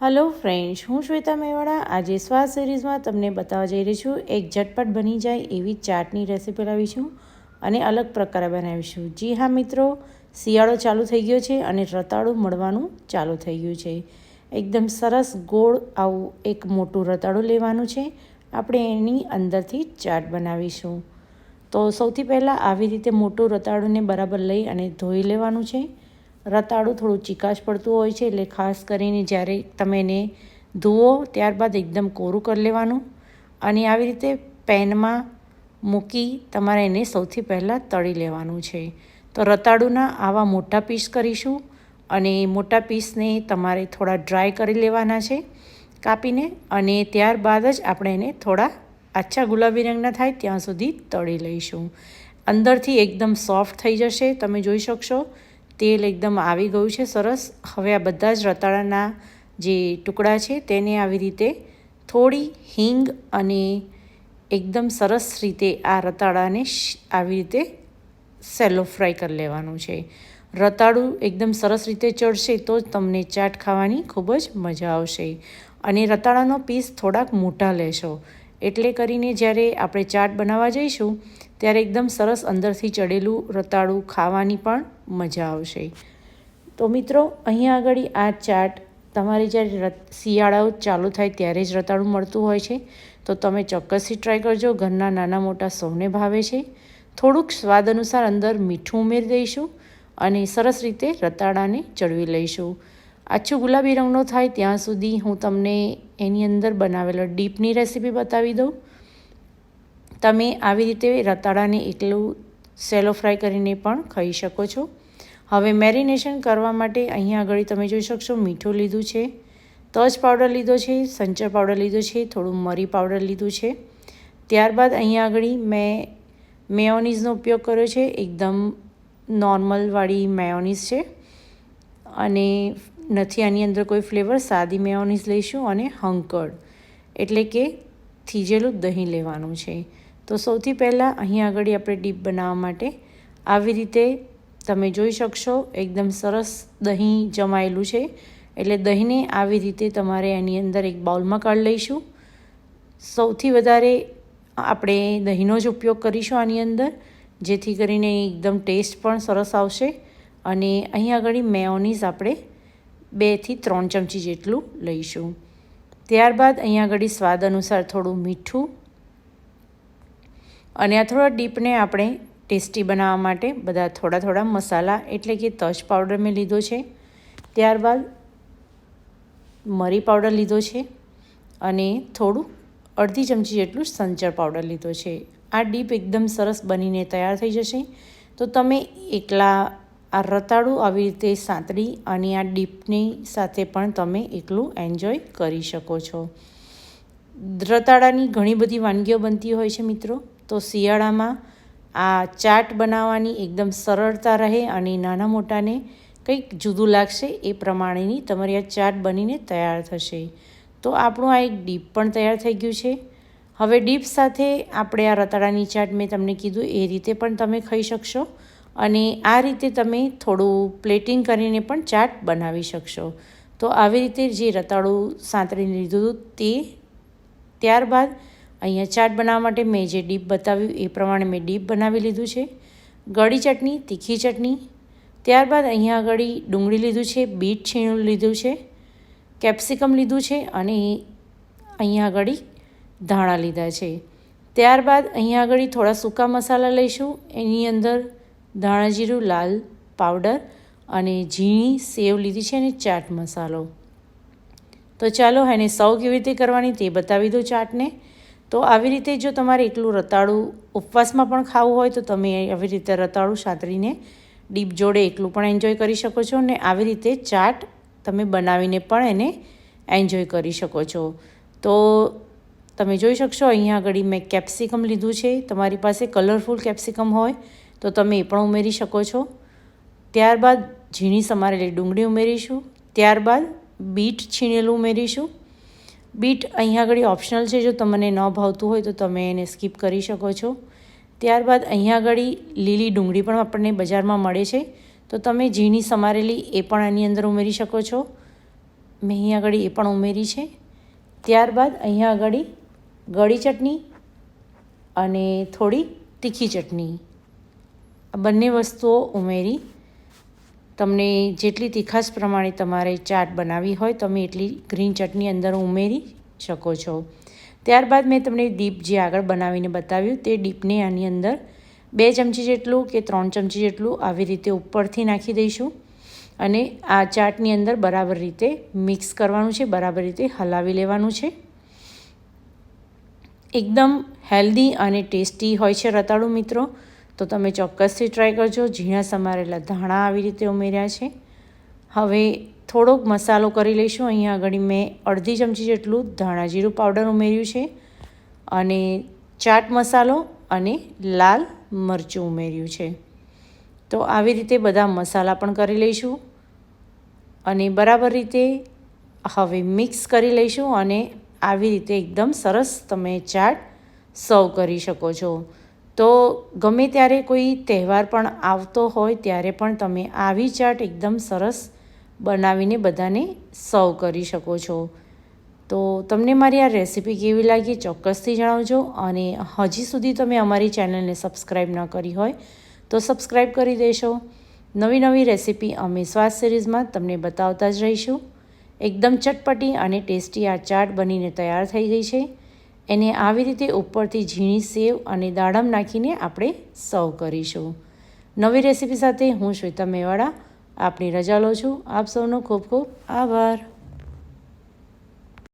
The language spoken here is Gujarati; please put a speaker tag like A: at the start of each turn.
A: हेलो फ्रेंड्स, हूँ श्वेता मेवाड़ा। आज स्वाद सीरीज में तमने बतावा जई रही छूँ एक झटपट बनी जाए एवी चाटनी रेसिपी लावीशुं अने अलग प्रकारे बनावीशुं। जी हाँ मित्रों, शियाळो चालू थई गयो छे अने रताळुं मळवानुं चालू थई गयुं छे। एकदम सरस गोळ आवुं एक मोटुं रताळुं लेवानुं छे। आपणे एनी अंदरथी चाट बनावीशुं। तो सौथी पहेला आवी रीते मोटुं रताळुंने बराबर लई अने धोई लेवानुं छे। रताळું થોડું ચીકાશ પડતું હોય છે, એટલે ખાસ કરીને જ્યારે તમે એને ધુઓ ત્યારબાદ એકદમ કોરું કરી લેવાનું અને આવી રીતે પેનમાં મૂકી તમારે એને સૌથી પહેલાં તળી લેવાનું છે। તો રતાળુંના આવા મોટા પીસ કરીશું અને મોટા પીસને તમારે થોડા ડ્રાય કરી લેવાના છે કાપીને, અને ત્યારબાદ જ આપણે એને થોડા આછા ગુલાબી રંગના થાય ત્યાં સુધી તળી લઈશું। અંદરથી એકદમ સોફ્ટ થઈ જશે, તમે જોઈ શકશો। તેલ એકદમ આવી ગયું છે સરસ। હવે આ બધા જ રતાળાના જે ટુકડા છે તેને આવી રીતે થોડી હિંગ અને એકદમ સરસ રીતે આ રતાળાને આવી રીતે સેલો ફ્રાય કરી લેવાનું છે। રતાળું એકદમ સરસ રીતે ચડશે તો જ તમને ચાટ ખાવાની ખૂબ જ મજા આવશે। અને રતાળાનો પીસ થોડાક મોટા લેશો, એટલે કરીને જ્યારે આપણે ચાટ બનાવવા જઈશું ત્યારે એકદમ સરસ અંદરથી ચડેલું રતાળું ખાવાની પણ મજા આવશે। તો મિત્રો, અહીંયા આગળ આ ચાટ તમારે જ્યારે શિયાળો ચાલુ થાય ત્યારે જ રતાળું મળતું હોય છે, તો તમે ચોક્કસથી ટ્રાય કરજો। ઘરના નાના મોટા સૌને ભાવે છે। થોડુંક સ્વાદ અનુસાર અંદર મીઠું ઉમેરી દઈશું અને સરસ રીતે રતાળાને ચડવી લઈશું। આછું ગુલાબી રંગનો થાય ત્યાં સુધી હું તમને એની અંદર બનાવેલો ડીપની રેસીપી બતાવી દઉં। તમે આવી રીતે રતાળાને એકલું સેલો ફ્રાય કરીને પણ ખાઈ શકો છો। હવે મેરિનેશન કરવા માટે અહીંયા આગળ તમે જોઈ શકશો મીઠું લીધું છે, તજ પાવડર લીધો છે, સંચર પાવડર લીધો છે, થોડું મરી પાવડર લીધું છે। ત્યારબાદ અહીંયા આગળ મેં મેયોનીઝનો ઉપયોગ કર્યો છે, એકદમ નોર્મલવાળી મેયોનીઝ છે અને નથી આની અંદર કોઈ ફ્લેવર, સાદી મેયોનીઝ લઈશું। અને હંકડ એટલે કે થીજેલું દહીં લેવાનું છે। તો સૌથી પહેલાં અહીંયા આગળ આપણે ડીપ બનાવવા માટે આવી રીતે તમે જોઈ શકશો એકદમ સરસ દહીં જમાયેલું છે, એટલે દહીંને આવી રીતે તમારે એની અંદર એક બાઉલમાં કાઢી લઈશું। સૌથી વધારે આપણે દહીંનો જ ઉપયોગ કરીશું આની અંદર, જેથી કરીને એકદમ ટેસ્ટ પણ સરસ આવશે। અને અહીં આગળ મેયોનીઝ આપણે 2 થી 3 ચમચી જેટલું લઈશું। ત્યારબાદ અહીં આગળ સ્વાદ અનુસાર થોડું મીઠું, અને આ થોડા ડીપને આપણે ટેસ્ટી બનાવવા માટે બધા થોડા થોડા મસાલા એટલે કે તજ પાવડર મેં લીધો છે, ત્યારબાદ મરી પાવડર લીધો છે અને થોડું અડધી ચમચી જેટલું સંચર પાવડર લીધો છે। આ ડીપ એકદમ સરસ બનીને તૈયાર થઈ જશે। તો તમે એકલા આ રતાળું આવી રીતે સાંતળી અને આ ડીપની સાથે પણ તમે એકલું એન્જોય કરી શકો છો। રતાળાની ઘણી બધી વાનગીઓ બનતી હોય છે મિત્રો, તો શિયાળામાં આ ચાટ બનાવવાની એકદમ સરળતા રહે અને નાના મોટાને કંઈક જુદું લાગશે એ પ્રમાણેની તમારી આ ચાટ બનીને તૈયાર થશે। તો આપણું આ એક ડીપ પણ તૈયાર થઈ ગયું છે। હવે ડીપ સાથે આપણે આ રતાળાની ચાટ મેં તમને કીધું એ રીતે પણ તમે ખાઈ શકશો, અને આ રીતે તમે થોડું પ્લેટિંગ કરીને પણ ચાટ બનાવી શકશો। તો આવી રીતે જે રતાળું સાંતળીને લીધું તે, ત્યારબાદ અહીંયા ચાટ બનાવવા માટે મેં જે ડીપ બતાવ્યું એ પ્રમાણે મેં ડીપ બનાવી લીધું છે। ગળી ચટણી, તીખી ચટણી, ત્યારબાદ અહીંયા આગળ ડુંગળી લીધું છે, બીટ છીણું લીધું છે, કેપ્સિકમ લીધું છે અને અહીંયા આગળ ધાણા લીધા છે। ત્યારબાદ અહીંયા આગળ થોડા સૂકા મસાલા લઈશું, એની અંદર ધાણા જીરું, લાલ પાવડર અને ઝીણી સેવ લીધી છે અને ચાટ મસાલો। તો ચાલો એને સર્વ કેવી રીતે કરવાની તે બતાવી દો ચાટને। તો આવી રીતે જો તમારે એકલું રતાળું ઉપવાસમાં પણ ખાવું હોય તો તમે આવી રીતે રતાળું સાંતળીને ડીપ જોડે એકલું પણ એન્જોય કરી શકો છો, અને આવી રીતે ચાટ તમે બનાવીને પણ એને એન્જોય કરી શકો છો। તો તમે જોઈ શકશો અહીંયા આગળ મેં કેપ્સિકમ લીધું છે, તમારી પાસે કલરફુલ કેપ્સિકમ હોય તો તમે એ પણ ઉમેરી શકો છો। ત્યારબાદ ઝીણી સમારેલી ડુંગળી ઉમેરીશું, ત્યારબાદ બીટ છીણેલું ઉમેરીશું। બીટ અહીંયા આગળ ઓપ્શનલ છે, જો તમને ન ભાવતું હોય તો તમે એને સ્કીપ કરી શકો છો। ત્યારબાદ અહીંયા આગળ લીલી ડુંગળી પણ આપણને બજારમાં મળે છે, તો તમે ઝીણી સમારેલી એ પણ આની અંદર ઉમેરી શકો છો। મેં અહીંયા આગળ એ પણ ઉમેરી છે. ત્યારબાદ અહીંયા આગળ ગળી ચટણી અને થોડી તીખી ચટણી, આ બંને વસ્તુઓ ઉમેરી. તમને જેટલી તીખાશ પ્રમાણે તમારે ચાટ બનાવવી હોય તમે એટલી ગ્રીન ચટણી અંદર ઉમેરી શકો છો. ત્યારબાદ મેં તમને ડીપ જે આગળ બનાવીને બતાવ્યું તે ડીપને આની અંદર 2 ચમચી જેટલું કે 3 ચમચી જેટલું આવી રીતે ઉપરથી નાખી દઈશું અને આ ચાટની અંદર બરાબર રીતે મિક્સ કરવાનું છે, બરાબર રીતે હલાવી લેવાનું છે. એકદમ હેલ્ધી અને ટેસ્ટી હોય છે રતાળું મિત્રો, તો તમે ચોક્કસથી ટ્રાય કરજો. ઝીણા સમારેલા ધાણા આવી રીતે ઉમેર્યા છે. હવે થોડોક મસાલો કરી લઈશું. અહીંયા આગળ મેં અડધી ચમચી જેટલું ધાણા જીરું પાવડર ઉમેર્યું છે અને ચાટ મસાલો અને લાલ મરચું ઉમેર્યું છે. તો આવી રીતે બધા મસાલા પણ કરી લઈશું અને બરાબર રીતે હવે મિક્સ કરી લઈશું અને આવી રીતે એકદમ સરસ તમે ચાટ સર્વ કરી શકો છો. તો ગમે ત્યારે કોઈ તહેવાર પણ આવતો હોય ત્યારે પણ તમે આવી ચાટ એકદમ સરસ બનાવીને બધાને સર્વ કરી શકો છો. તો તમને મારી આ રેસીપી કેવી લાગી ચોક્કસથી જણાવજો અને હજી સુધી તમે અમારી ચેનલને સબસ્ક્રાઈબ ન કરી હોય તો સબસ્ક્રાઈબ કરી દેશો. નવી નવી રેસીપી અમે સ્વાદ સિરીઝમાં તમને બતાવતા જ રહીશું. એકદમ ચટપટી અને ટેસ્ટી આ ચાટ બનીને તૈયાર થઈ ગઈ છે. એને આવી રીતે ઉપરથી ઝીણી સેવ અને દાડમ નાખીને આપણે સર્વ કરીશું. નવી રેસીપી સાથે હું શ્વેતા મેવાડા આપની રજા લઉં છું. આપ સૌનો ખૂબ ખૂબ આભાર.